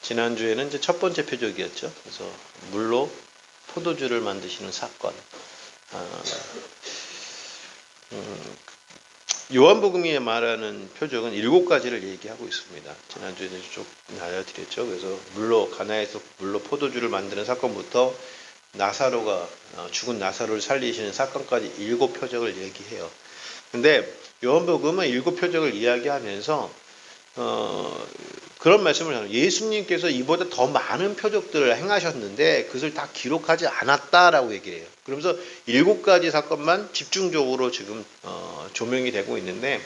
지난주에는 이제 첫 번째 표적이었죠. 그래서 물로 포도주를 만드시는 사건. 요한복음이 말하는 표적은 7가지를 얘기하고 있습니다. 지난주에 쭉 알려드렸죠. 그래서 가나에서 물로 포도주를 만드는 사건부터 죽은 나사로를 살리시는 사건까지 7표적을 얘기해요. 근데 요한복음은 7표적을 이야기하면서 그런 말씀을 하는, 예수님께서 이보다 더 많은 표적들을 행하셨는데 그것을 다 기록하지 않았다라고 얘기를 해요. 그러면서 7가지 사건만 집중적으로 지금 조명이 되고 있는데,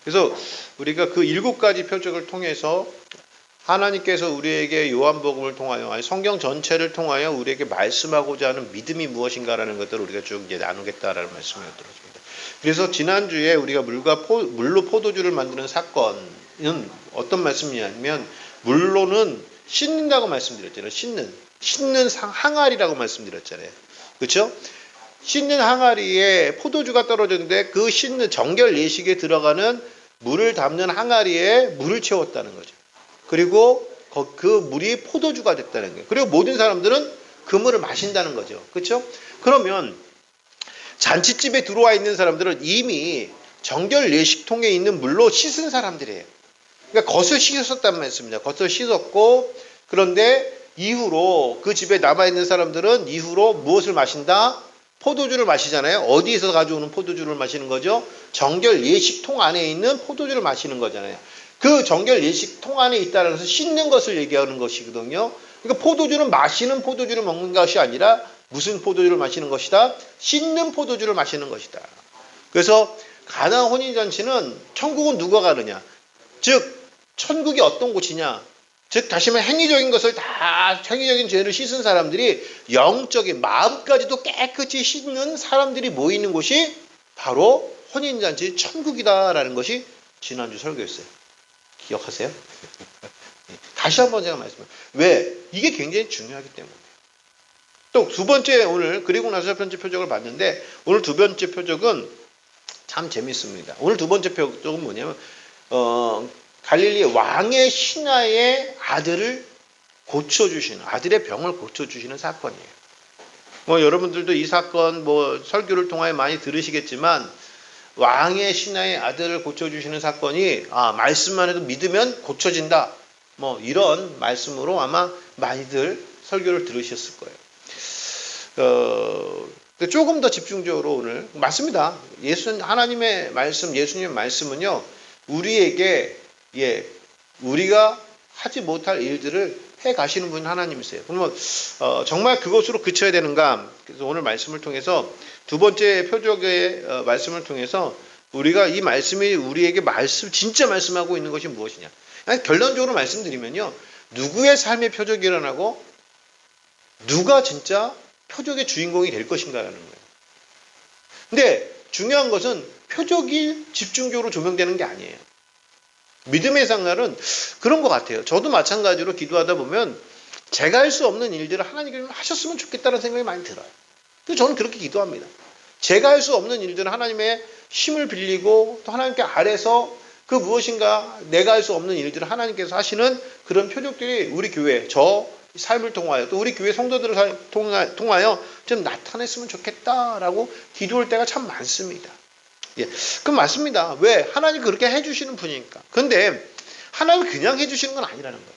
그래서 우리가 그 7가지 표적을 통해서 하나님께서 우리에게 요한복음을 통하여, 아니 성경 전체를 통하여 우리에게 말씀하고자 하는 믿음이 무엇인가라는 것들을 우리가 쭉 이제 나누겠다라는 말씀을 들었습니다. 그래서 지난주에 우리가 물로 포도주를 만드는 사건은 어떤 말씀이냐면, 물로는 씻는다고 말씀드렸잖아요. 씻는 항아리라고 말씀드렸잖아요. 그렇죠? 씻는 항아리에 포도주가 떨어졌는데 그 씻는 정결 예식에 들어가는 물을 담는 항아리에 물을 채웠다는 거죠. 그리고 그 물이 포도주가 됐다는 거예요. 그리고 모든 사람들은 그 물을 마신다는 거죠. 그렇죠? 그러면 잔치집에 들어와 있는 사람들은 이미 정결 예식통에 있는 물로 씻은 사람들이에요. 그러니까 겉을 씻었단 말씀입니다. 겉을 씻었고, 그런데 이후로 그 집에 남아있는 사람들은 이후로 무엇을 마신다? 포도주를 마시잖아요. 어디에서 가져오는 포도주를 마시는 거죠? 정결 예식통 안에 있는 포도주를 마시는 거잖아요. 그 정결 예식통 안에 있다는 것은 씻는 것을 얘기하는 것이거든요. 그러니까 포도주는 마시는 포도주를 먹는 것이 아니라 무슨 포도주를 마시는 것이다? 씻는 포도주를 마시는 것이다. 그래서 가나 혼인잔치는, 천국은 누가 가느냐? 즉 천국이 어떤 곳이냐? 즉 다시 말해 행위적인 것을 다, 행위적인 죄를 씻은 사람들이 영적인 마음까지도 깨끗이 씻는 사람들이 모이는 곳이 바로 혼인잔치 천국이다라는 것이 지난주 설교였어요. 기억하세요? 다시 한번 제가 말씀드려요. 왜? 이게 굉장히 중요하기 때문에. 또 두 번째, 오늘 그리고 나서 첫 번째 표적을 봤는데, 오늘 두 번째 표적은 참 재밌습니다. 오늘 두 번째 표적은 뭐냐면 갈릴리 왕의 신하의 아들을 고쳐주시는, 아들의 병을 고쳐주시는 사건이에요. 여러분들도 이 사건 설교를 통하여 많이 들으시겠지만, 왕의 신하의 아들을 고쳐주시는 사건이, 말씀만 해도 믿으면 고쳐진다, 이런 말씀으로 아마 많이들 설교를 들으셨을 거예요. 조금 더 집중적으로 오늘 맞습니다. 하나님의 말씀, 예수님의 말씀은요, 우리에게 우리가 하지 못할 일들을 해 가시는 분 하나님이세요. 그러면 정말 그것으로 그쳐야 되는가? 그래서 오늘 말씀을 통해서 두 번째 표적의 말씀을 통해서 우리가 이 말씀이 우리에게 진짜 말씀하고 있는 것이 무엇이냐? 결론적으로 말씀드리면요, 누구의 삶의 표적이 일어나고 누가 진짜 표적의 주인공이 될 것인가라는 거예요. 근데 중요한 것은 표적이 집중적으로 조명되는 게 아니에요. 믿음의 생활은 그런 것 같아요. 저도 마찬가지로 기도하다 보면 제가 할 수 없는 일들을 하나님께서 하셨으면 좋겠다는 생각이 많이 들어요. 그래서 저는 그렇게 기도합니다. 제가 할 수 없는 일들은 하나님의 힘을 빌리고, 또 하나님께 아래서 그 무엇인가 내가 할 수 없는 일들을 하나님께서 하시는 그런 표적들이 우리 교회, 저 삶을 통하여, 또 우리 교회 성도들을 통하여 좀 나타냈으면 좋겠다라고 기도할 때가 참 많습니다. 그럼 맞습니다. 왜? 하나님 그렇게 해주시는 분이니까. 그런데 하나님 그냥 해주시는 건 아니라는 거예요.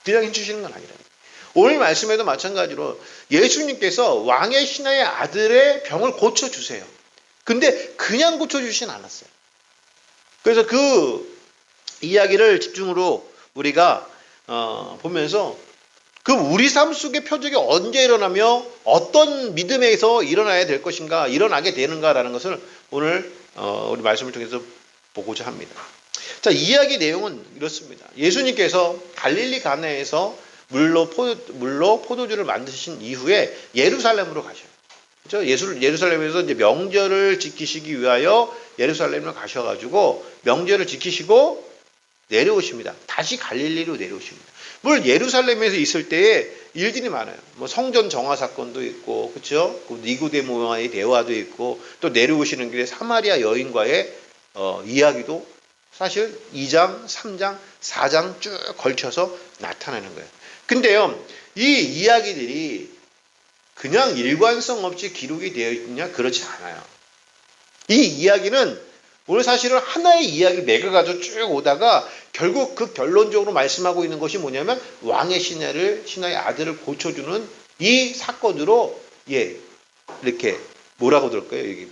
그냥 해주시는 건 아니라는 거예요. 오늘 말씀에도 마찬가지로 예수님께서 왕의 신하의 아들의 병을 고쳐주세요. 근데 그냥 고쳐주시진 않았어요. 그래서 그 이야기를 집중으로 우리가 보면서 그 우리 삶 속의 표적이 언제 일어나며 어떤 믿음에서 일어나야 될 것인가, 일어나게 되는가라는 것을 오늘 우리 말씀을 통해서 보고자 합니다. 자, 이야기 내용은 이렇습니다. 예수님께서 갈릴리 가나에서 물로 포도주를 만드신 이후에 예루살렘으로 가셔요. 그렇죠? 예루살렘에서 이제 명절을 지키시기 위하여 예루살렘을 가셔가지고 명절을 지키시고 내려오십니다. 다시 갈릴리로 내려오십니다. 물론 예루살렘에서 있을 때에 일들이 많아요. 성전 정화 사건도 있고, 그렇죠? 니고데모와의 대화도 있고, 또 내려오시는 길에 사마리아 여인과의 이야기도 사실 2장, 3장, 4장 쭉 걸쳐서 나타나는 거예요. 근데요, 이 이야기들이 그냥 일관성 없이 기록이 되어 있냐? 그렇지 않아요. 이 이야기는 오늘 사실은 하나의 이야기 매겨가지고 쭉 오다가 결국 그 결론적으로 말씀하고 있는 것이 뭐냐면 왕의 신하의 아들을 고쳐주는 이 사건으로 이렇게 뭐라고 들을까요? 이게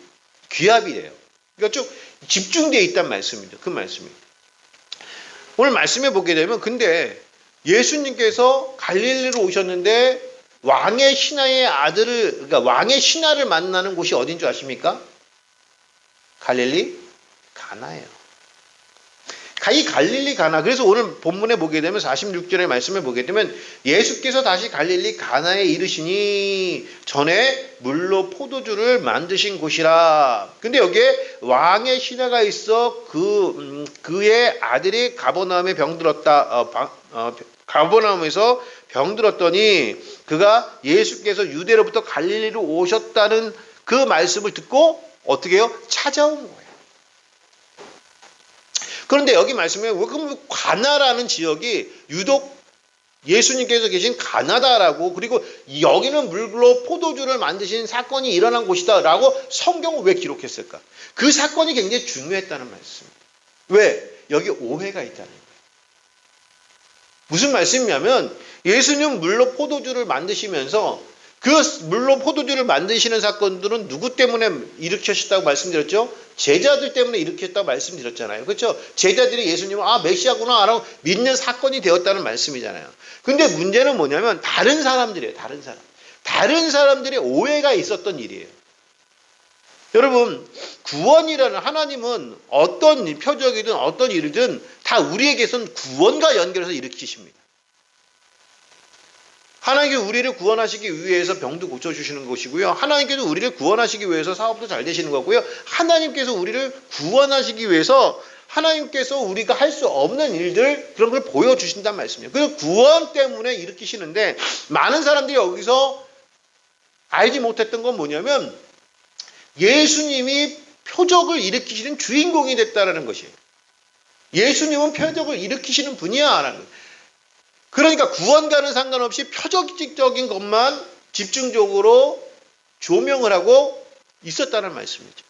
귀합이 돼요. 그러니까 쭉 집중되어 있단 말씀이죠. 그 말씀이. 오늘 말씀해 보게 되면 근데 예수님께서 갈릴리로 오셨는데 왕의 신하의 아들을 그러니까 왕의 신하를 만나는 곳이 어딘 줄 아십니까? 갈릴리 가나예요. 이 갈릴리 가나. 그래서 오늘 본문에 보게 되면 46절의 말씀을 보게 되면 예수께서 다시 갈릴리 가나에 이르시니 전에 물로 포도주를 만드신 곳이라. 근데 여기에 왕의 신하가 있어 그의 아들이 가버나움에 병들었다. 가버나움에서 병들었더니 그가 예수께서 유대로부터 갈릴리로 오셨다는 그 말씀을 듣고 어떻게 해요? 찾아온 거예요. 그런데 여기 말씀에 가나라는 지역이 유독 예수님께서 계신 가나다라고 그리고 여기는 물로 포도주를 만드신 사건이 일어난 곳이다라고 성경을 왜 기록했을까? 그 사건이 굉장히 중요했다는 말씀입니다. 왜? 여기 오해가 있다는 거예요. 무슨 말씀이냐면 예수님 물로 포도주를 만드시면서 그 물로 포도주를 만드시는 사건들은 누구 때문에 일으키셨다고 말씀드렸죠? 제자들 때문에 일으켰다고 말씀드렸잖아요. 그렇죠? 제자들이 예수님을 메시아구나 라고 믿는 사건이 되었다는 말씀이잖아요. 근데 문제는 뭐냐면 다른 사람들이에요. 다른 사람들의 오해가 있었던 일이에요. 여러분, 구원이라는 하나님은 어떤 표적이든 어떤 일이든 다 우리에게선 구원과 연결해서 일으키십니다. 하나님께서 우리를 구원하시기 위해서 병도 고쳐주시는 것이고요. 하나님께서 우리를 구원하시기 위해서 사업도 잘 되시는 거고요. 하나님께서 우리를 구원하시기 위해서 하나님께서 우리가 할 수 없는 일들 그런 걸 보여주신단 말씀이에요. 그래서 구원 때문에 일으키시는데 많은 사람들이 여기서 알지 못했던 건 뭐냐면 예수님이 표적을 일으키시는 주인공이 됐다는 것이에요. 예수님은 표적을 일으키시는 분이야라는 거예요. 그러니까 구원과는 상관없이 표적적인 것만 집중적으로 조명을 하고 있었다는 말씀이죠.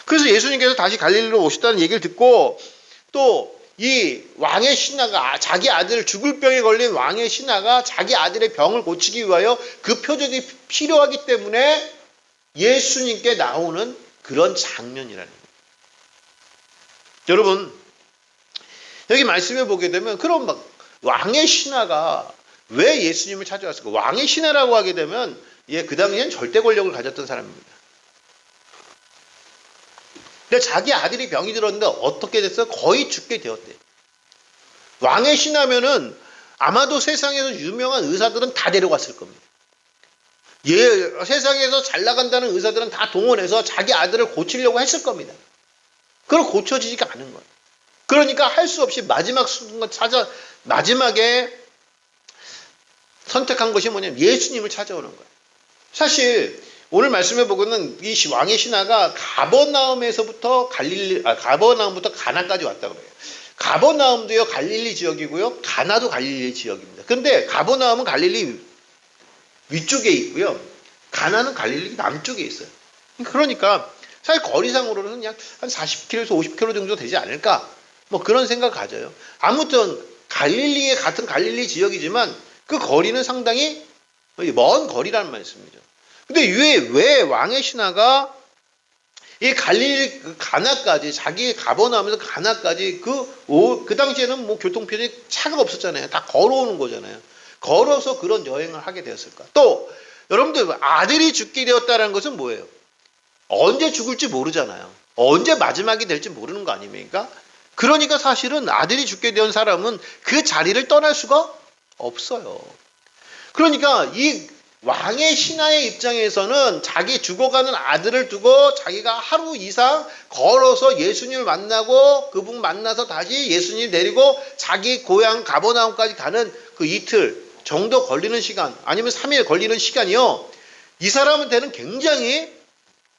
그래서 예수님께서 다시 갈릴리로 오셨다는 얘기를 듣고 또 이 왕의 신하가 자기 아들 죽을 병에 걸린 왕의 신하가 자기 아들의 병을 고치기 위하여 그 표적이 필요하기 때문에 예수님께 나오는 그런 장면이라는 거예요. 여러분 여기 말씀해 보게 되면 그럼 왕의 신하가 왜 예수님을 찾아왔을까? 왕의 신하라고 하게 되면 그 당시엔 절대 권력을 가졌던 사람입니다. 근데 자기 아들이 병이 들었는데 어떻게 됐어요? 거의 죽게 되었대요. 왕의 신하면은 아마도 세상에서 유명한 의사들은 다 데려갔을 겁니다. 세상에서 잘 나간다는 의사들은 다 동원해서 자기 아들을 고치려고 했을 겁니다. 그걸 고쳐지지가 않은 거예요. 그러니까 할 수 없이 마지막 순간 마지막에 선택한 것이 뭐냐면 예수님을 찾아오는 거예요. 사실 오늘 말씀해 보고는 이 왕의 신하가 가버나움부터 가나까지 왔다고 그래요. 가버나움도요 갈릴리 지역이고요. 가나도 갈릴리 지역입니다. 근데 가버나움은 갈릴리 위쪽에 있고요. 가나는 갈릴리 남쪽에 있어요. 그러니까 사실 거리상으로는 그냥 한 40km에서 50km 정도 되지 않을까? 그런 생각을 가져요. 아무튼 같은 갈릴리 지역이지만 그 거리는 상당히 먼 거리라는 말씀이죠. 근데 왜 왕의 신하가 이 갈릴리 가나까지 자기 가버나움에서 가나까지 그 당시에는 교통편이 차가 없었잖아요. 다 걸어오는 거잖아요. 걸어서 그런 여행을 하게 되었을까? 또 여러분들 아들이 죽게 되었다는 것은 뭐예요? 언제 죽을지 모르잖아요. 언제 마지막이 될지 모르는 거 아닙니까? 그러니까 사실은 아들이 죽게 된 사람은 그 자리를 떠날 수가 없어요. 그러니까 이 왕의 신하의 입장에서는 자기 죽어가는 아들을 두고 자기가 하루 이상 걸어서 예수님을 만나고 그분 만나서 다시 예수님 데리고 자기 고향 가버나움까지 가는 그 이틀 정도 걸리는 시간 아니면 3일 걸리는 시간이요. 이 사람한테는 굉장히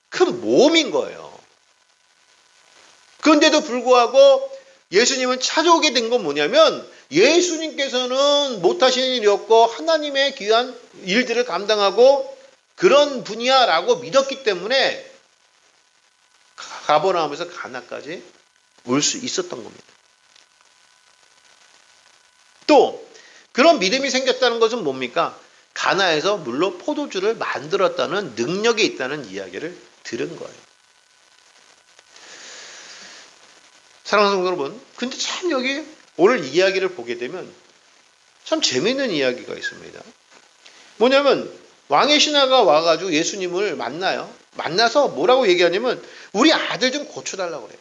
큰 모험인 거예요. 그런데도 불구하고 예수님은 찾아오게 된 건 뭐냐면 예수님께서는 못하신 일이었고 하나님의 귀한 일들을 감당하고 그런 분이야라고 믿었기 때문에 가버나움에서 가나까지 올 수 있었던 겁니다. 또 그런 믿음이 생겼다는 것은 뭡니까? 가나에서 물로 포도주를 만들었다는 능력이 있다는 이야기를 들은 거예요. 사랑하는 성도 여러분, 근데 참 여기 오늘 이야기를 보게 되면 참 재미있는 이야기가 있습니다. 뭐냐면 왕의 신하가 와가지고 예수님을 만나요. 만나서 뭐라고 얘기하냐면 우리 아들 좀 고쳐달라고 그래요.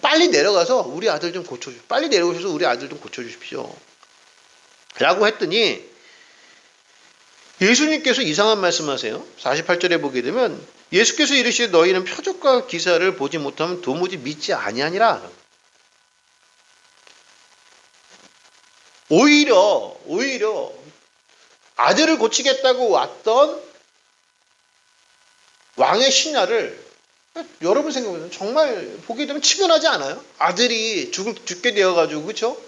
빨리 내려가서 우리 아들 좀 고쳐주십시오. 빨리 내려오셔서 우리 아들 좀 고쳐주십시오. 라고 했더니 예수님께서 이상한 말씀하세요. 48절에 보게 되면 예수께서 이르시되 너희는 표적과 기사를 보지 못하면 도무지 믿지 아니하니라. 오히려 아들을 고치겠다고 왔던 왕의 신하를 여러분 생각해보면 정말 보게 되면 치근하지 않아요? 아들이 죽게 되어가지고 그렇죠?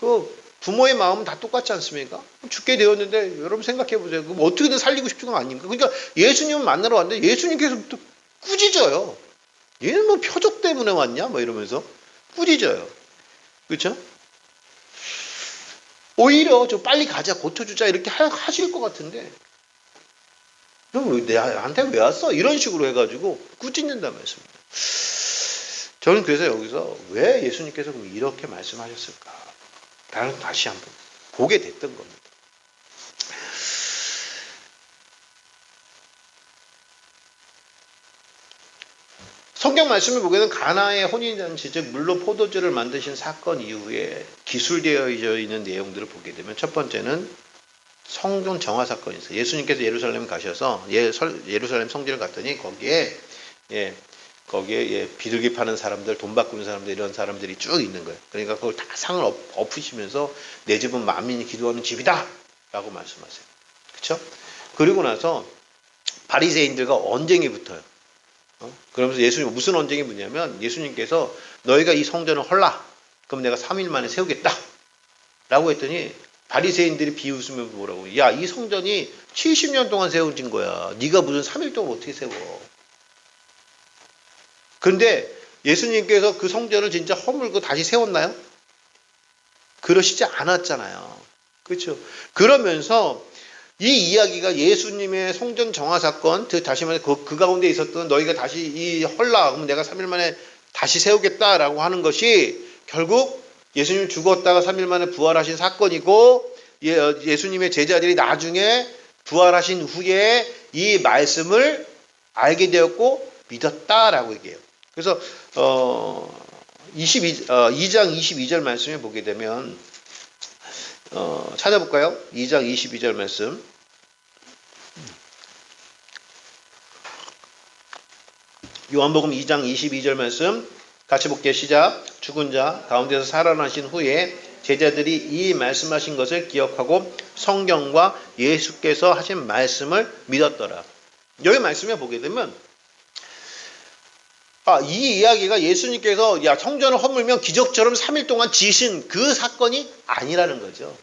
그 부모의 마음은 다 똑같지 않습니까? 죽게 되었는데 여러분 생각해보세요. 그럼 어떻게든 살리고 싶은 건 아닙니까? 그러니까 예수님을 만나러 왔는데 예수님께서 또 꾸짖어요. 얘는 뭐 표적 때문에 왔냐? 뭐 이러면서 꾸짖어요. 그렇죠? 오히려 좀 빨리 가자, 고쳐주자 이렇게 하실 것 같은데 너 나한테 왜 왔어? 이런 식으로 해가지고 꾸짖는다는 말씀입니다. 저는 그래서 여기서 왜 예수님께서 이렇게 말씀하셨을까? 나는 다시 한번 보게 됐던 겁니다. 성경 말씀을 보게 되면 가나의 혼인잔치 즉 물로 포도주를 만드신 사건 이후에 기술되어 있는 내용들을 보게 되면 첫 번째는 성전 정화 사건이 있어요. 예수님께서 예루살렘 가셔서 예루살렘 성전을 갔더니 거기에 비둘기 파는 사람들, 돈 바꾸는 사람들 이런 사람들이 쭉 있는 거예요. 그러니까 그걸 다 상을 엎으시면서 내 집은 만민이 기도하는 집이다 라고 말씀하세요. 그렇죠? 그리고 나서 바리새인들과 언쟁이 붙어요. 그러면서 예수님 무슨 언쟁이 붙냐면 예수님께서 너희가 이 성전을 헐라 그럼 내가 3일 만에 세우겠다 라고 했더니 바리새인들이 비웃으며 뭐라고 야 이 성전이 70년 동안 세워진 거야. 네가 무슨 3일 동안 어떻게 세워. 그런데 예수님께서 그 성전을 진짜 허물고 다시 세웠나요? 그러시지 않았잖아요. 그렇죠? 그러면서 이 이야기가 예수님의 성전 정화 사건, 다시 말해 그 가운데 있었던 너희가 다시 이 헐라 그러면 내가 3일 만에 다시 세우겠다라고 하는 것이 결국 예수님 죽었다가 3일 만에 부활하신 사건이고 예수님의 제자들이 나중에 부활하신 후에 이 말씀을 알게 되었고 믿었다라고 얘기해요. 그래서 2장 22절 말씀에 보게 되면 찾아볼까요? 2장 22절 말씀. 요한복음 2장 22절 말씀 같이 볼게요. 시작. 죽은 자 가운데서 살아나신 후에 제자들이 이 말씀하신 것을 기억하고 성경과 예수께서 하신 말씀을 믿었더라. 여기 말씀에 보게 되면 이 이야기가 예수님께서 성전을 허물면 기적처럼 3일 동안 지신 그 사건이 아니라는 거죠.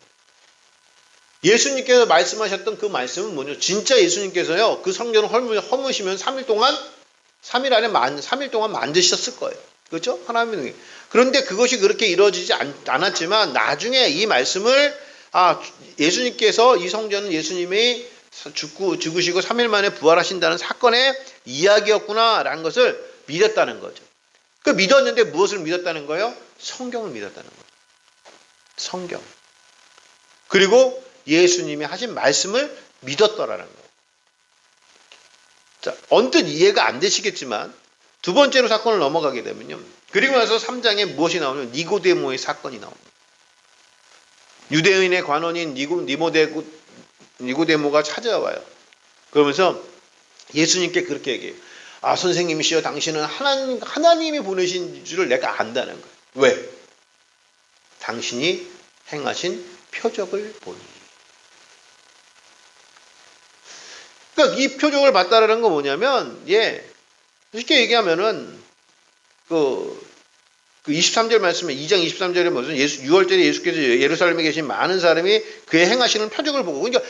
예수님께서 말씀하셨던 그 말씀은 뭐냐? 진짜 예수님께서요 그 성전을 허무시면 3일 동안 만드셨을 거예요. 그렇죠? 하나님의. 그런데 그것이 그렇게 이루어지지 않았지만 나중에 이 말씀을 예수님께서 이 성전은 예수님이 죽으시고 3일 만에 부활하신다는 사건의 이야기였구나라는 것을 믿었다는 거죠. 그 믿었는데 무엇을 믿었다는 거예요? 성경을 믿었다는 거죠. 성경. 그리고 예수님이 하신 말씀을 믿었더라는 거예요. 자, 언뜻 이해가 안 되시겠지만 두 번째로 사건을 넘어가게 되면요. 그리고 나서 3장에 무엇이 나오냐면 니고데모의 사건이 나옵니다. 유대인의 관원인 니고데모가 찾아와요. 그러면서 예수님께 그렇게 얘기해요. 선생님이시여 당신은 하나님이 보내신 줄을 내가 안다는 거예요. 왜? 당신이 행하신 표적을 보니. 그러니까 이 표적을 봤다라는 건 뭐냐면 쉽게 얘기하면은 그 23절 말씀에 2장 23절에 무슨 6월절에 예수께서 예루살렘에 계신 많은 사람이 그의 행하시는 표적을 보고, 그러니까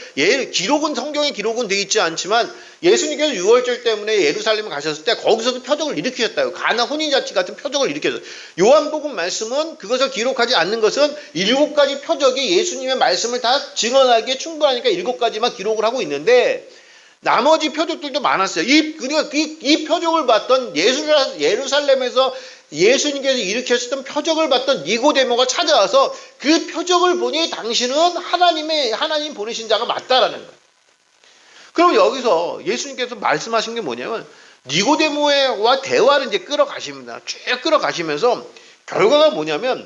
기록은 성경에 기록은 되어 있지 않지만 예수님께서 6월절 때문에 예루살렘에 가셨을 때 거기서도 표적을 일으키셨다고. 가나 혼인잔치 같은 표적을 일으켰어요. 요한복음 말씀은 그것을 기록하지 않는 것은 7가지 표적이 예수님의 말씀을 다 증언하기에 충분하니까 7가지만 기록을 하고 있는데, 나머지 표적들도 많았어요. 이 표적을 봤던 예루살렘에서 예수님께서 일으켰던 표적을 봤던 니고데모가 찾아와서 그 표적을 보니 당신은 하나님 보내신 자가 맞다라는 거예요. 그럼 여기서 예수님께서 말씀하신 게 뭐냐면, 니고데모와 대화를 이제 끌어가십니다. 쭉 끌어가시면서 결과가 뭐냐면,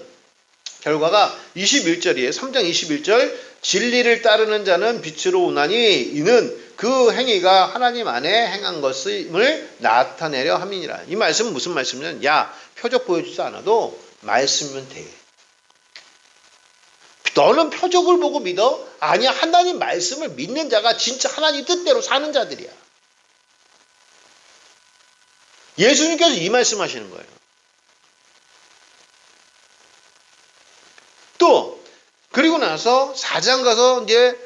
결과가 21절이에요. 3장 21절, 진리를 따르는 자는 빛으로 오나니 이는 그 행위가 하나님 안에 행한 것을 나타내려 함이니라. 이 말씀은 무슨 말씀이냐면, 야, 표적 보여주지 않아도 말씀이면 돼. 너는 표적을 보고 믿어? 아니야, 하나님 말씀을 믿는 자가 진짜 하나님 뜻대로 사는 자들이야. 예수님께서 이 말씀하시는 거예요. 또 그리고 나서 4장 가서 이제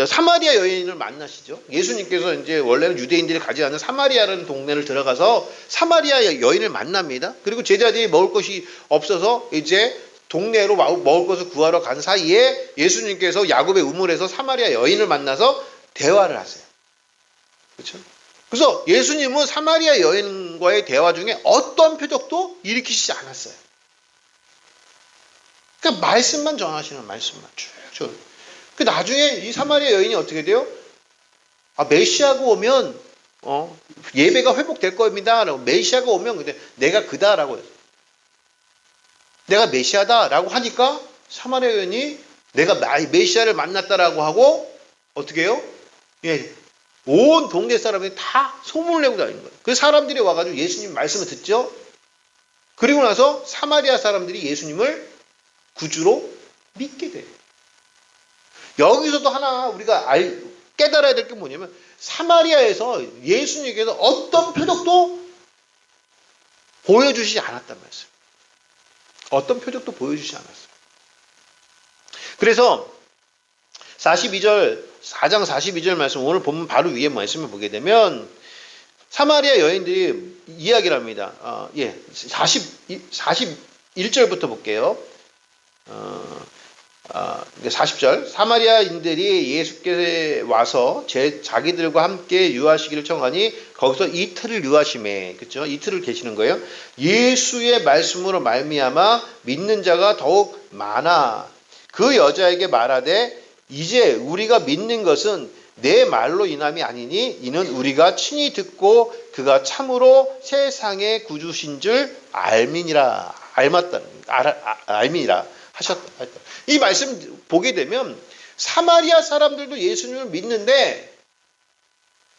사마리아 여인을 만나시죠. 예수님께서 이제 원래는 유대인들이 가지 않는 사마리아라는 동네를 들어가서 사마리아 여인을 만납니다. 그리고 제자들이 먹을 것이 없어서 이제 동네로 먹을 것을 구하러 간 사이에 예수님께서 야곱의 우물에서 사마리아 여인을 만나서 대화를 하세요. 그렇죠? 그래서 예수님은 사마리아 여인과의 대화 중에 어떤 표적도 일으키시지 않았어요. 그러니까 말씀만 전하시는, 말씀만 쭉. 그 나중에 이 사마리아 여인이 어떻게 돼요? 메시아가 오면 예배가 회복될 겁니다. 라고, 메시아가 오면 근데 내가 그다라고 해서, 내가 메시아다라고 하니까 사마리아 여인이 내가 메시아를 만났다라고 하고 어떻게 해요? 예, 온 동네 사람들이 다 소문을 내고 다니는 거예요. 그 사람들이 와가지고 예수님 말씀을 듣죠. 그리고 나서 사마리아 사람들이 예수님을 구주로 믿게 돼요. 여기서도 하나 우리가 깨달아야 될 게 뭐냐면, 사마리아에서 예수님께서 어떤 표적도 보여주시지 않았단 말이에요. 어떤 표적도 보여주시지 않았어요. 그래서 4장 42절 말씀, 오늘 보면 바로 위에 말씀을 보게 되면 사마리아 여인들이 이야기를 합니다. 41절부터 볼게요. 40절, 사마리아인들이 예수께 와서 자기들과 함께 유하시기를 청하니 거기서 이틀을 유하심에, 그렇죠? 이틀을 계시는 거예요. 예수의 말씀으로 말미암아 믿는 자가 더욱 많아. 그 여자에게 말하되 이제 우리가 믿는 것은 내 말로 인함이 아니니 이는 우리가 친히 듣고 그가 참으로 세상의 구주신 줄 알미니라 하셨다. 이 말씀 보게 되면 사마리아 사람들도 예수님을 믿는데,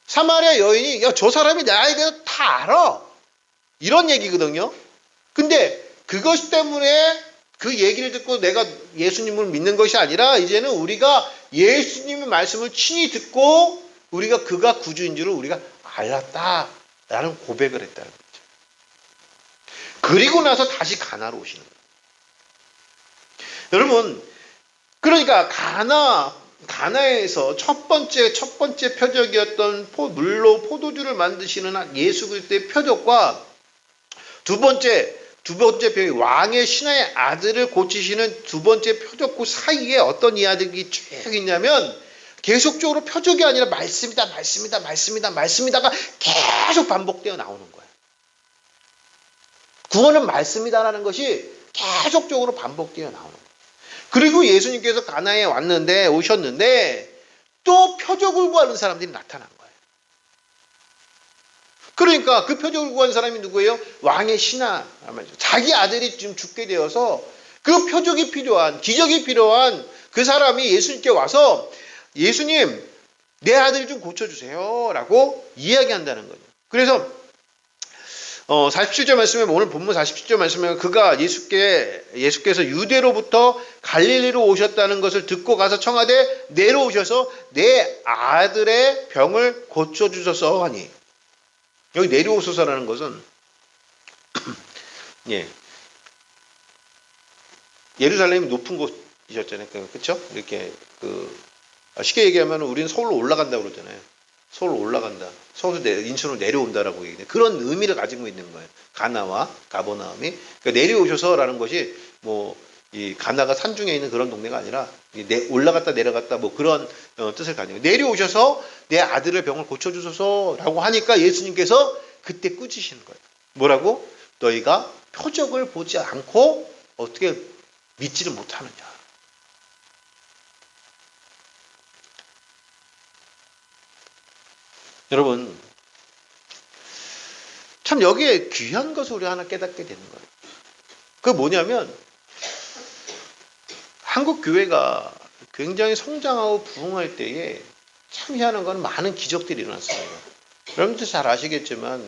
사마리아 여인이 저 사람이 나에 대해서 다 알아, 이런 얘기거든요. 근데 그것 때문에 그 얘기를 듣고 내가 예수님을 믿는 것이 아니라 이제는 우리가 예수님의 말씀을 친히 듣고 우리가 그가 구주인 줄을 우리가 알았다라는 고백을 했다는 거죠. 그리고 나서 다시 가나로 오시는 거예요. 여러분, 그러니까 가나에서 첫 번째 표적이었던 물로 포도주를 만드시는 예수 그리스도의 표적과 두 번째 표적, 왕의 신하의 아들을 고치시는 두 번째 표적구 사이에 어떤 이야기가 쭉 있냐면, 계속적으로 표적이 아니라 말씀이다가 계속 반복되어 나오는 거예요. 구원은 말씀이다라는 것이 계속적으로 반복되어 나오는 거예요. 그리고 예수님께서 가나에 오셨는데 또 표적을 구하는 사람들이 나타난 거예요. 그러니까 그 표적을 구한 사람이 누구예요? 왕의 신하. 자기 아들이 지금 죽게 되어서 그 표적이 필요한, 기적이 필요한 그 사람이 예수님께 와서 예수님, 내 아들 좀 고쳐주세요 라고 이야기한다는 거예요. 그래서 47절 말씀에, 오늘 본문 47절 말씀에 그가 예수께서 유대로부터 갈릴리로 오셨다는 것을 듣고 가서 청하되 내려오셔서 내 아들의 병을 고쳐주소서 하니, 여기 내려오소서라는 것은 예. 예루살렘이 높은 곳이셨잖아요. 그렇죠? 이렇게 쉽게 얘기하면 우리는 서울로 올라간다고 그러잖아요. 서울로 올라간다. 서울에서 인천으로 내려온다라고 얘기해요. 그런 의미를 가지고 있는 거예요. 가나와 가버나움이. 그러니까 내려오셔서라는 것이 이 가나가 산중에 있는 그런 동네가 아니라 올라갔다 내려갔다 그런 뜻을 가지고 내려오셔서 내 아들의 병을 고쳐주소서라고 하니까 예수님께서 그때 꾸짖으시는 거예요. 뭐라고? 너희가 표적을 보지 않고 어떻게 믿지를 못하느냐. 여러분, 참 여기에 귀한 것을 우리 하나 깨닫게 되는 거예요. 그게 뭐냐면 한국 교회가 굉장히 성장하고 부흥할 때에 참 희한한 건 많은 기적들이 일어났습니다. 여러분들 잘 아시겠지만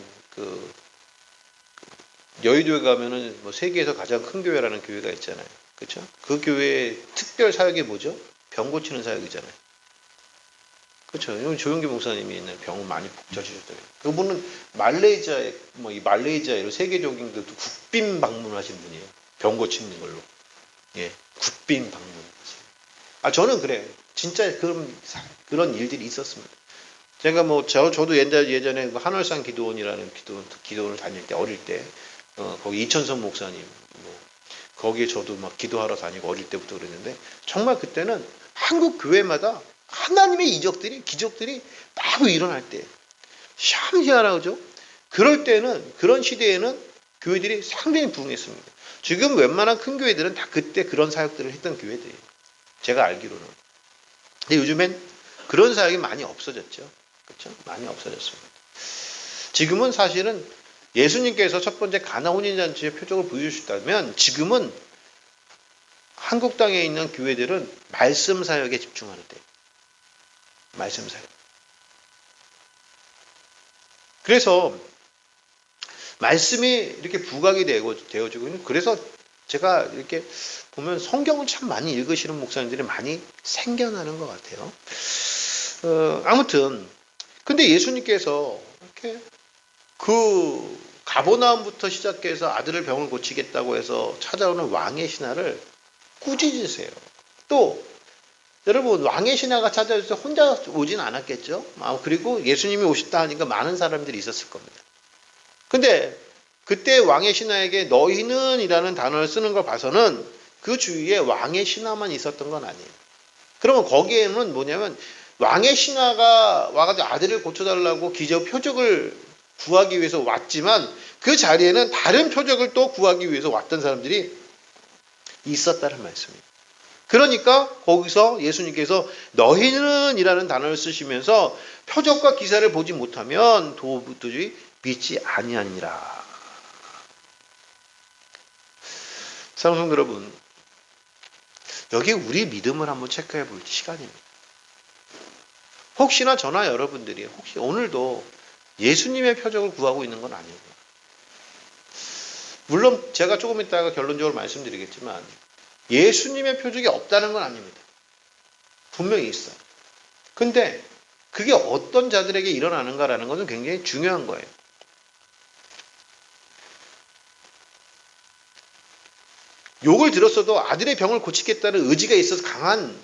여의도에 가면은 세계에서 가장 큰 교회라는 교회가 있잖아요. 그렇죠? 그 교회의 특별 사역이 뭐죠? 병 고치는 사역이잖아요. 그렇죠. 이건 조용기 목사님이 있는 병을 많이 고쳐주셨더라고요. 그분은 말레이시아에 이 말레이시아에 세계적인 국빈 방문하신 분이에요. 병 고치는 걸로. 예, 국빈 방문. 저는 그래요. 진짜 그런 일들이 있었습니다. 제가 저도 예전에 한월산 기도원이라는 기도원을 다닐 때, 어릴 때, 거기 이천선 목사님, 거기에 저도 막 기도하러 다니고 어릴 때부터 그랬는데, 정말 그때는 한국 교회마다 하나님의 기적들이 막 일어날 때, 참 희한하죠? 그럴 때는, 그런 시대에는 교회들이 상당히 부흥했습니다. 지금 웬만한 큰 교회들은 다 그때 그런 사역들을 했던 교회들이에요. 제가 알기로는. 근데 요즘엔 그런 사역이 많이 없어졌죠. 그렇죠? 많이 없어졌습니다. 지금은 사실은 예수님께서 첫 번째 가나 혼인잔치의 표적을 보여주셨다면 지금은 한국 땅에 있는 교회들은 말씀 사역에 집중하는 때. 말씀 사역. 그래서 말씀이 이렇게 부각이 되어지고 그래서 제가 이렇게 보면 성경을 참 많이 읽으시는 목사님들이 많이 생겨나는 것 같아요. 아무튼 근데 예수님께서 이렇게 가버나움부터 시작해서 아들을 병을 고치겠다고 해서 찾아오는 왕의 신하를 꾸짖으세요. 또 여러분 왕의 신하가 찾아와서 혼자 오진 않았겠죠. 그리고 예수님이 오셨다 하니까 많은 사람들이 있었을 겁니다. 근데 그때 왕의 신하에게 너희는 이라는 단어를 쓰는 걸 봐서는 그 주위에 왕의 신하만 있었던 건 아니에요. 그러면 거기에는 뭐냐면 왕의 신하가 와가지고 아들을 고쳐달라고 기적 표적을 구하기 위해서 왔지만 그 자리에는 다른 표적을 또 구하기 위해서 왔던 사람들이 있었다는 말씀이에요. 그러니까 거기서 예수님께서 너희는 이라는 단어를 쓰시면서 표적과 기사를 보지 못하면 도저히 믿지 아니하니라. 사랑하는 성도 여러분, 여기 우리 믿음을 한번 체크해 볼 시간입니다. 혹시나 저나 여러분들이 혹시 오늘도 예수님의 표적을 구하고 있는 건 아니에요. 물론 제가 조금 이따가 결론적으로 말씀드리겠지만 예수님의 표적이 없다는 건 아닙니다. 분명히 있어요. 근데 그게 어떤 자들에게 일어나는가라는 것은 굉장히 중요한 거예요. 욕을 들었어도 아들의 병을 고치겠다는 의지가 있어서 강한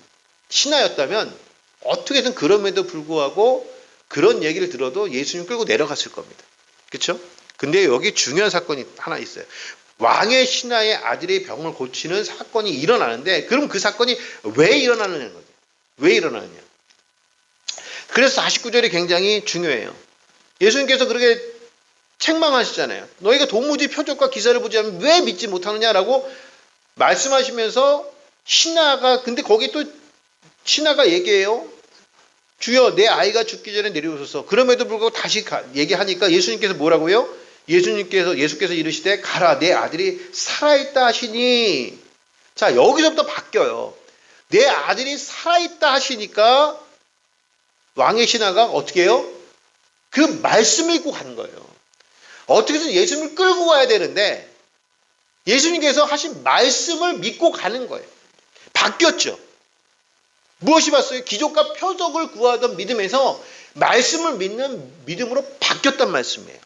신하였다면 어떻게든 그럼에도 불구하고 그런 얘기를 들어도 예수님 끌고 내려갔을 겁니다. 그렇죠? 근데 여기 중요한 사건이 하나 있어요. 왕의 신하의 아들의 병을 고치는 사건이 일어나는데 그럼 그 사건이 왜 일어나느냐는 거죠. 왜 일어나느냐. 그래서 49절이 굉장히 중요해요. 예수님께서 그렇게 책망하시잖아요. 너희가 도무지 표적과 기사를 보지 않으면 왜 믿지 못하느냐라고 말씀하시면서 근데 거기 또 신하가 얘기해요. 주여 내 아이가 죽기 전에 내려오소서. 그럼에도 불구하고 다시 얘기하니까 예수님께서 뭐라고요? 예수께서 이르시되 가라 내 아들이 살아있다 하시니. 자 여기서부터 바뀌어요. 내 아들이 살아있다 하시니까 왕의 신하가 어떻게 해요? 그 말씀을 읽고 가는 거예요. 어떻게든 예수님을 끌고 가야 되는데 예수님께서 하신 말씀을 믿고 가는 거예요. 바뀌었죠. 무엇이 봤어요? 기적과 표적을 구하던 믿음에서 말씀을 믿는 믿음으로 바뀌었단 말씀이에요.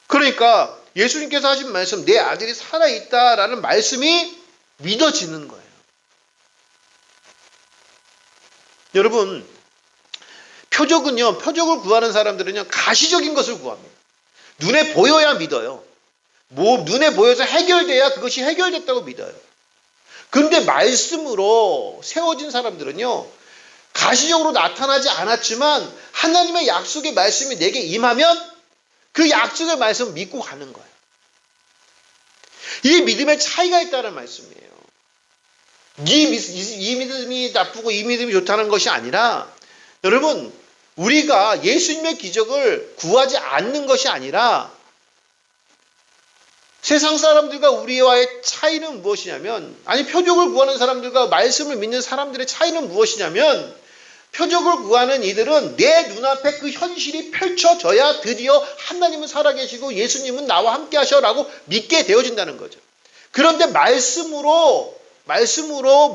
그러니까 예수님께서 하신 말씀, 내 아들이 살아있다라는 말씀이 믿어지는 거예요. 여러분, 표적을 구하는 사람들은요, 가시적인 것을 구합니다. 눈에 보여야 믿어요. 눈에 보여서 해결돼야 그것이 해결됐다고 믿어요. 그런데 말씀으로 세워진 사람들은요, 가시적으로 나타나지 않았지만 하나님의 약속의 말씀이 내게 임하면 그 약속의 말씀을 믿고 가는 거예요. 이 믿음의 차이가 있다는 말씀이에요. 이 믿음이 나쁘고 이 믿음이 좋다는 것이 아니라, 여러분, 우리가 예수님의 기적을 구하지 않는 것이 아니라 세상 사람들과 우리와의 차이는 무엇이냐면, 표적을 구하는 사람들과 말씀을 믿는 사람들의 차이는 무엇이냐면, 표적을 구하는 이들은 내 눈앞에 그 현실이 펼쳐져야 드디어 하나님은 살아계시고 예수님은 나와 함께 하셔라고 믿게 되어진다는 거죠. 그런데 말씀으로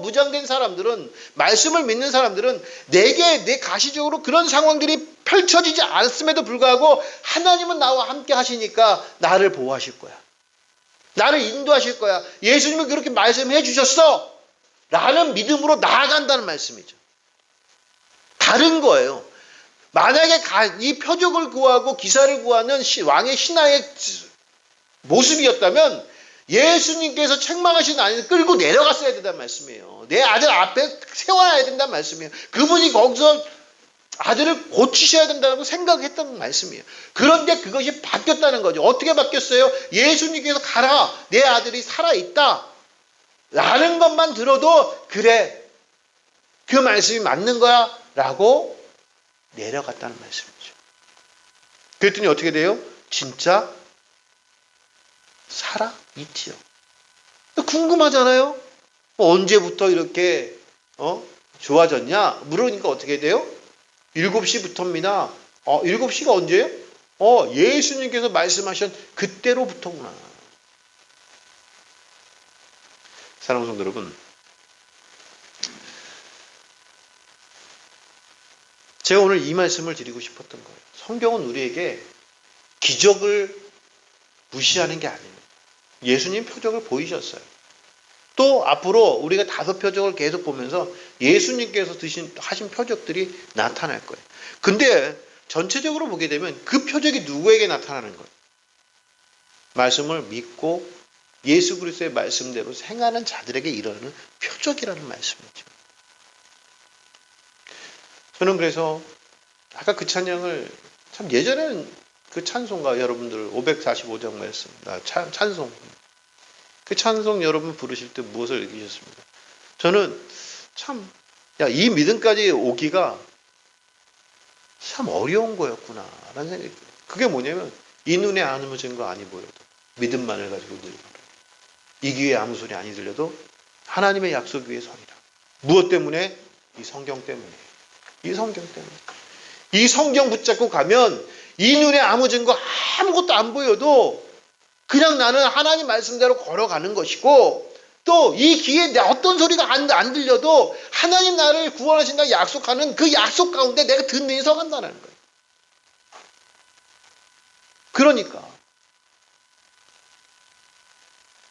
무장된 사람들은, 말씀을 믿는 사람들은 내 가시적으로 그런 상황들이 펼쳐지지 않았음에도 불구하고 하나님은 나와 함께 하시니까 나를 보호하실 거야. 나를 인도하실 거야. 예수님은 그렇게 말씀해 주셨어. 라는 믿음으로 나아간다는 말씀이죠. 다른 거예요. 만약에 이 표적을 구하고 기사를 구하는 왕의 신하의 모습이었다면 예수님께서 책망하신 아이를 끌고 내려갔어야 된다는 말씀이에요. 내 아들 앞에 세워야 된다는 말씀이에요. 그분이 거기서 아들을 고치셔야 된다고 생각했던 말씀이에요. 그런데 그것이 바뀌었다는 거죠. 어떻게 바뀌었어요? 예수님께서 가라, 내 아들이 살아있다 라는 것만 들어도 그래, 그 말씀이 맞는 거야 라고 내려갔다는 말씀이죠. 그랬더니 어떻게 돼요? 진짜 살아있지요. 궁금하잖아요. 언제부터 이렇게 좋아졌냐? 물으니까 어떻게 돼요? 7시부터입니다. 7시가 언제예요? 예수님께서 말씀하신 그때로부터구나. 사랑하는 성도 여러분, 제가 오늘 이 말씀을 드리고 싶었던 거예요. 성경은 우리에게 기적을 무시하는 게 아닙니다. 예수님 표적을 보이셨어요. 또 앞으로 우리가 5표적을 계속 보면서 예수님께서 하신 표적들이 나타날 거예요. 근데 전체적으로 보게 되면 그 표적이 누구에게 나타나는 거예요? 말씀을 믿고 예수 그리스도의 말씀대로 행하는 자들에게 일어나는 표적이라는 말씀이죠. 저는 그래서 아까 그 찬양을 참 예전에는 그 찬송가 여러분들 545장 말씀 찬송 그 찬송 여러분 부르실 때 무엇을 느끼셨습니까? 저는 참 이 믿음까지 오기가 참 어려운 거였구나 라는 생각이 들어요. 그게 뭐냐면 이 눈에 아무 증거 아니 보여도 믿음만을 가지고 늘 이 귀에 아무 소리 아니 들려도 하나님의 약속 위에 서리라. 무엇 때문에? 이 성경 때문에. 이 성경 때문에. 이 성경 붙잡고 가면 이 눈에 아무 증거 아무것도 안 보여도 그냥 나는 하나님 말씀대로 걸어가는 것이고, 또 이 귀에 어떤 소리가 안 들려도 하나님 나를 구원하신다 약속하는 그 약속 가운데 내가 든든히 서간다는 거예요. 그러니까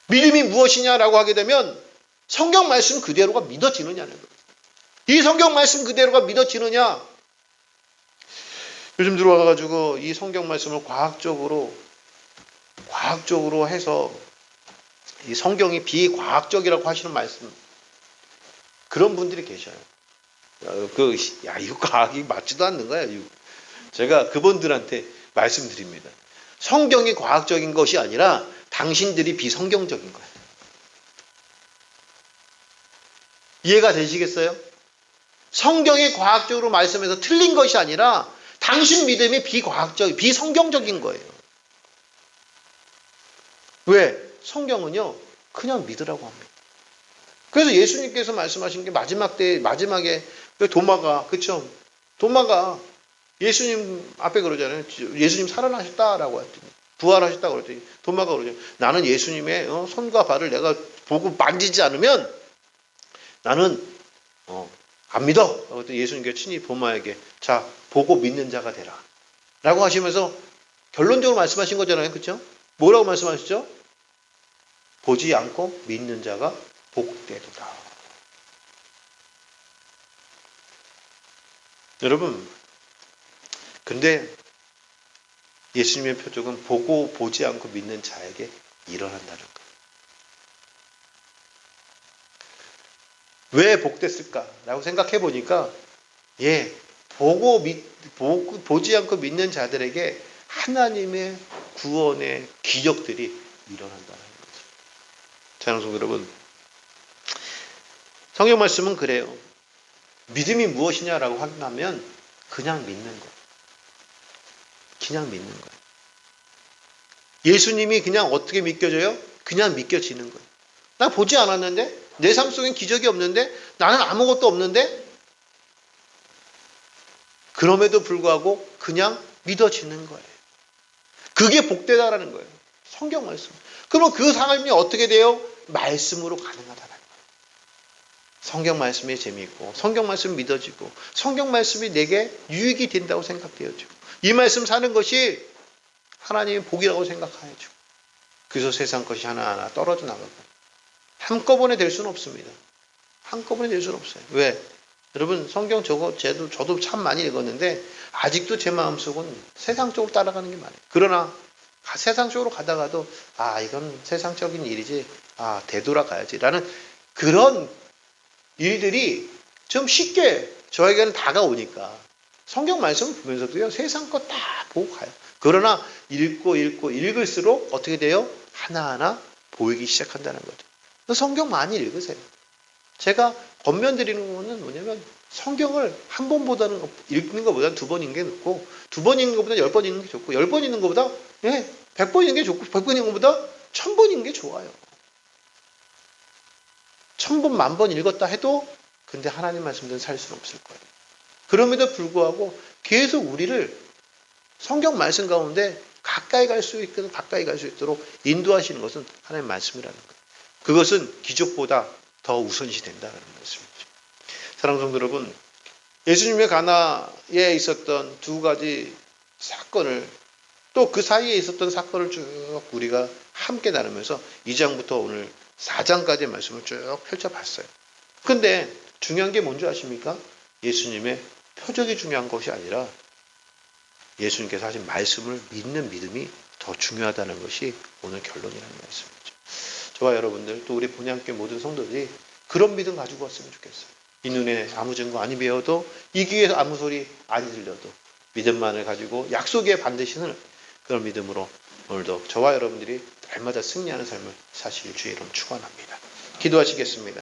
믿음이 무엇이냐라고 하게 되면 성경 말씀 그대로가 믿어지느냐는 거예요. 이 성경 말씀 그대로가 믿어지느냐? 요즘 들어와가지고 이 성경 말씀을 과학적으로 해서 이 성경이 비과학적이라고 하시는 말씀, 그런 분들이 계셔요. 이거 과학이 맞지도 않는 거야. 제가 그분들한테 말씀드립니다. 성경이 과학적인 것이 아니라 당신들이 비성경적인 거예요. 이해가 되시겠어요? 성경이 과학적으로 말씀해서 틀린 것이 아니라 당신 믿음이 비성경적인 거예요. 왜? 성경은요, 그냥 믿으라고 합니다. 그래서 예수님께서 말씀하신 게 마지막에 도마가, 그쵸? 도마가 예수님 앞에 그러잖아요. 예수님 살아나셨다라고 했더니, 부활하셨다고 그랬더니, 도마가 그러죠. 나는 예수님의 손과 발을 내가 보고 만지지 않으면 나는 안 믿어. 그랬더니 예수님께서 친히 도마에게 자, 보고 믿는 자가 되라. 라고 하시면서 결론적으로 말씀하신 거잖아요. 그렇죠? 뭐라고 말씀하셨죠? 보지 않고 믿는 자가 복되도다. 여러분, 근데 예수님의 표적은 보고 보지 않고 믿는 자에게 일어난다는 거예요. 왜 복됐을까라고 생각해 보니까 보지 않고 믿는 자들에게 하나님의 구원의 기적들이 일어난다는 거죠. 사랑하는 여러분, 성경 말씀은 그래요. 믿음이 무엇이냐라고 하면 그냥 믿는 거예요. 그냥 믿는 거예요. 예수님이 그냥 어떻게 믿겨져요? 그냥 믿겨지는 거예요. 나 보지 않았는데? 내 삶 속엔 기적이 없는데? 나는 아무것도 없는데? 그럼에도 불구하고 그냥 믿어지는 거예요. 그게 복되다라는 거예요. 성경 말씀. 그러면 그 삶이 어떻게 돼요? 말씀으로 가능하다는 거예요. 성경 말씀이 재미있고 성경 말씀이 믿어지고 성경 말씀이 내게 유익이 된다고 생각되어지고 이 말씀 사는 것이 하나님의 복이라고 생각하여지고 그래서 세상 것이 하나하나 떨어져 나가고 한꺼번에 될 수는 없습니다. 한꺼번에 될 수는 없어요. 왜? 여러분 성경 저도 참 많이 읽었는데 아직도 제 마음속은 세상 쪽으로 따라가는 게 많아요. 그러나 세상 쪽으로 가다가도 이건 세상적인 일이지 되돌아가야지 라는 그런 일들이 좀 쉽게 저에게는 다가오니까 성경 말씀 보면서도요 세상 거 다 보고 가요. 그러나 읽고 읽을수록 어떻게 돼요? 하나하나 보이기 시작한다는 거죠. 성경 많이 읽으세요. 제가 권면드리는 거는 뭐냐면 성경을 한 번보다는 읽는 것보다는 두 번 읽는 게 좋고 두 번 읽는 것보다 10번 읽는 게 좋고 10번 읽는 것보다 100번 읽는 게 좋고 100번 읽는 것보다 1000번 읽는 게 좋아요. 1000번, 10,000번 읽었다 해도 근데 하나님 말씀대로 살 수는 없을 거예요. 그럼에도 불구하고 계속 우리를 성경 말씀 가운데 가까이 갈 수 있도록 인도하시는 것은 하나님 말씀이라는 거예요. 그것은 기적보다 더 우선시 된다는 말씀이죠. 사랑하는 성도 여러분, 예수님의 가나에 있었던 두 가지 사건을 또 그 사이에 있었던 사건을 쭉 우리가 함께 나누면서 2장부터 오늘 4장까지의 말씀을 쭉 펼쳐봤어요. 근데 중요한 게 뭔지 아십니까? 예수님의 표적이 중요한 것이 아니라 예수님께서 하신 말씀을 믿는 믿음이 더 중요하다는 것이 오늘 결론이라는 말씀이죠. 저와 여러분들 또 우리 본향교회 모든 성도들이 그런 믿음 가지고 왔으면 좋겠어요. 이 눈에 아무 증거 아니 배워도 이 귀에 아무 소리 아니 들려도 믿음만을 가지고 약속에 반드시는 그런 믿음으로 오늘도 저와 여러분들이 날마다 승리하는 삶을 사실 주의 이름 축원합니다. 기도하시겠습니다.